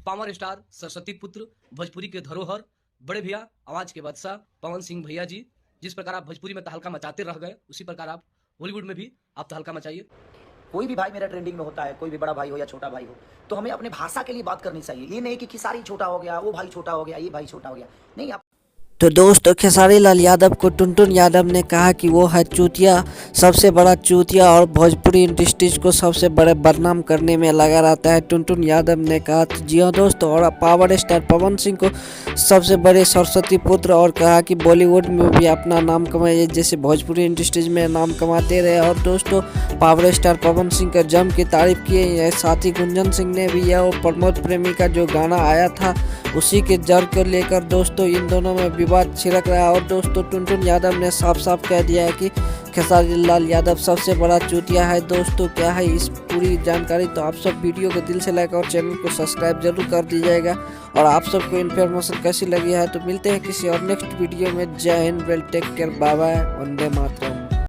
Power star Saraswati पुत्र भोजपुरी के धरोहर बड़े भैया आवाज के बादशाह पवन सिंह भैया जी, जिस प्रकार आप भोजपुरी में तहलका मचाते रह गए, उसी प्रकार आप बॉलीवुड में भी आप तहलका मचाइए। कोई भी भाई मेरा ट्रेंडिंग में होता है, कोई भी बड़ा भाई हो या छोटा भाई हो, तो हमें अपने भाषा के लिए बात करनी चाहिए। ये नहीं कि खेसारी छोटा हो गया, वो भाई छोटा हो गया, ये भाई छोटा हो गया, नहीं। आप तो दोस्तों खेसारी लाल यादव को टुनटुन यादव ने कहा कि वो है चूतिया, सबसे बड़ा चूतिया, और भोजपुरी इंडस्ट्रीज को सबसे बड़े बदनाम करने में लगा रहता है, टुनटुन यादव ने कहा। जी हाँ दोस्तों, और पावर स्टार पवन सिंह को सबसे बड़े सरस्वती पुत्र, और कहा कि बॉलीवुड में भी अपना नाम कमाइए जैसे भोजपुरी इंडस्ट्रीज में नाम कमाते रहे। और दोस्तों पावर स्टार पवन सिंह का जम की तारीफ किए, साथ ही गुंजन सिंह ने भी यह, और प्रमोद प्रेमी का जो गाना आया था उसी के जड़ को लेकर दोस्तों इन दोनों में विवाद छिड़क रहा है। और दोस्तों टुनटुन यादव ने साफ साफ कह दिया है कि खेसारी लाल यादव सबसे बड़ा चूतिया है। दोस्तों क्या है इस पूरी जानकारी, तो आप सब वीडियो को दिल से लाइक और चैनल को सब्सक्राइब जरूर कर दीजिएगा। और आप सबको इन्फॉर्मेशन कैसी लगी है तो मिलते हैं किसी और नेक्स्ट वीडियो में। जय हिंद, well take care, bye bye, वंदे मातरम।